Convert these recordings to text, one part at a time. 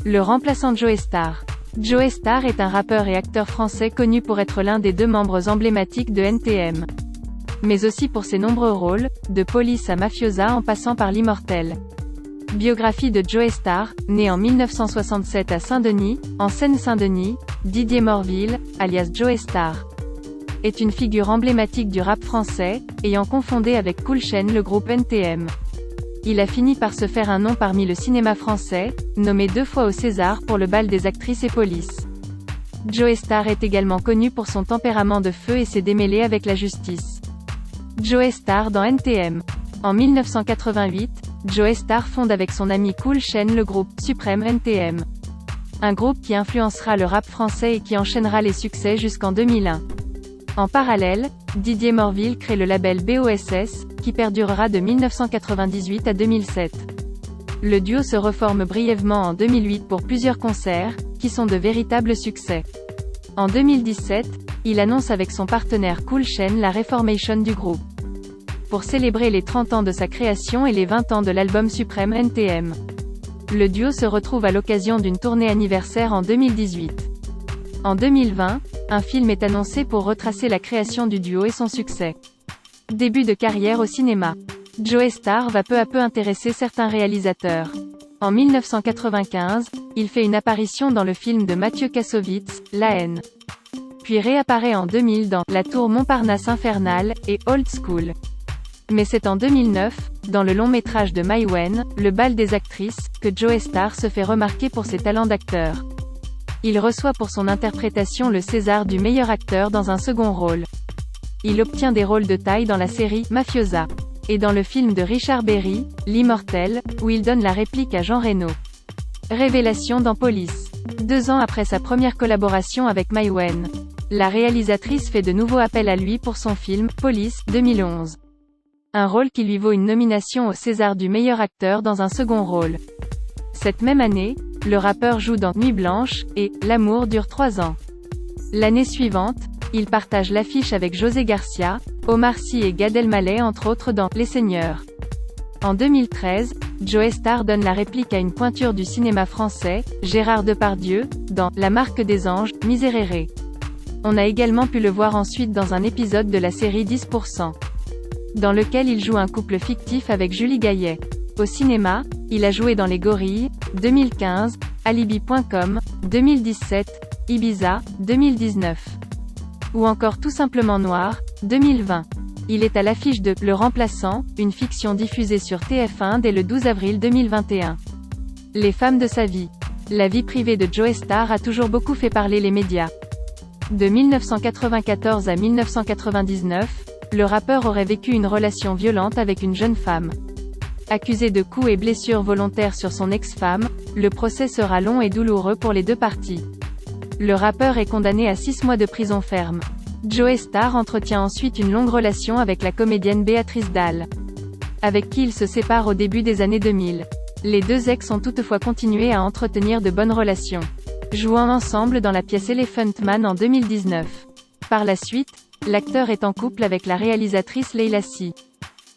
Le remplaçant de Joe Star. Joe Star est un rappeur et acteur français connu pour être l'un des 2 membres emblématiques de NTM. Mais aussi pour ses nombreux rôles, de Police à Mafiosa en passant par l'Immortel. Biographie de Joe Star, né en 1967 à Saint-Denis, en Seine-Saint-Denis, Didier Morville, alias Joe Star, est une figure emblématique du rap français, ayant confondé avec Cool Chain le groupe NTM. Il a fini par se faire un nom parmi le cinéma français, nommé 2 fois au César pour le bal des actrices et Police. Joe Star est également connu pour son tempérament de feu et ses démêlés avec la justice. Joe Star dans NTM. En 1988, Joe Star fonde avec son ami Cool Chain le groupe Supreme NTM. Un groupe qui influencera le rap français et qui enchaînera les succès jusqu'en 2001. En parallèle, Didier Morville crée le label BOSS, qui perdurera de 1998 à 2007. Le duo se reforme brièvement en 2008 pour plusieurs concerts, qui sont de véritables succès. En 2017, il annonce avec son partenaire Cool Chain la reformation du groupe. Pour célébrer les 30 ans de sa création et les 20 ans de l'album Supreme NTM. Le duo se retrouve à l'occasion d'une tournée anniversaire en 2018. En 2020, un film est annoncé pour retracer la création du duo et son succès. Début de carrière au cinéma. Joe Star va peu à peu intéresser certains réalisateurs. En 1995, il fait une apparition dans le film de Mathieu Kassovitz, La haine. Puis réapparaît en 2000 dans La tour Montparnasse infernale et Old School. Mais c'est en 2009, dans le long métrage de Mai Wen, Le bal des actrices, que Joe Star se fait remarquer pour ses talents d'acteur. Il reçoit pour son interprétation le César du meilleur acteur dans un second rôle. Il obtient des rôles de taille dans la série Mafiosa et dans le film de Richard Berry, L'Immortel, où il donne la réplique à Jean Reno. Révélation dans Police. 2 ans après sa première collaboration avec Mai Wen, la réalisatrice fait de nouveau appel à lui pour son film Police 2011. Un rôle qui lui vaut une nomination au César du meilleur acteur dans un second rôle. Cette même année, le rappeur joue dans Nuit blanche et L'amour dure 3 ans. L'année suivante, il partage l'affiche avec José Garcia, Omar Sy et Gad Elmaleh entre autres dans Les Seigneurs. En 2013, Joe Star donne la réplique à une pointure du cinéma français, Gérard Depardieu, dans La marque des anges, Miserere. On a également pu le voir ensuite dans un épisode de la série 10%, dans lequel il joue un couple fictif avec Julie Gaillet. Au cinéma, il a joué dans Les Gorilles, 2015, Alibi.com, 2017, Ibiza, 2019. Ou encore Tout simplement Noir, 2020. Il est à l'affiche de Le Remplaçant, une fiction diffusée sur TF1 dès le 12 avril 2021. Les femmes de sa vie. La vie privée de Joe Star a toujours beaucoup fait parler les médias. De 1994 à 1999, le rappeur aurait vécu une relation violente avec une jeune femme. Accusé de coups et blessures volontaires sur son ex-femme, le procès sera long et douloureux pour les 2 parties. Le rappeur est condamné à 6 mois de prison ferme. Joe Star entretient ensuite une longue relation avec la comédienne Béatrice Dalle, avec qui il se sépare au début des années 2000. Les 2 ex ont toutefois continué à entretenir de bonnes relations, jouant ensemble dans la pièce Elephant Man en 2019. Par la suite, l'acteur est en couple avec la réalisatrice Leila Sy,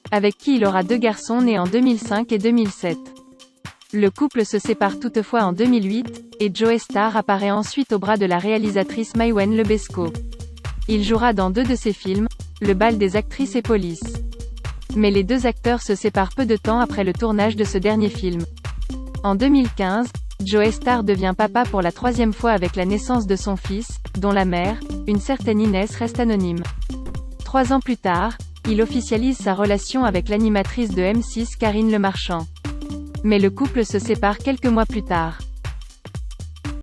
avec qui il aura 2 garçons nés en 2005 et 2007. Le couple se sépare toutefois en 2008, et Joe Star apparaît ensuite au bras de la réalisatrice Mai Wen Lebesco. Il jouera dans 2 de ses films, Le bal des actrices et Police. Mais les 2 acteurs se séparent peu de temps après le tournage de ce dernier film. En 2015, Joe Star devient papa pour la 3e fois avec la naissance de son fils, dont la mère, une certaine Inès, reste anonyme. 3 ans plus tard, il officialise sa relation avec l'animatrice de M6 Karine Le Marchand. Mais le couple se sépare quelques mois plus tard.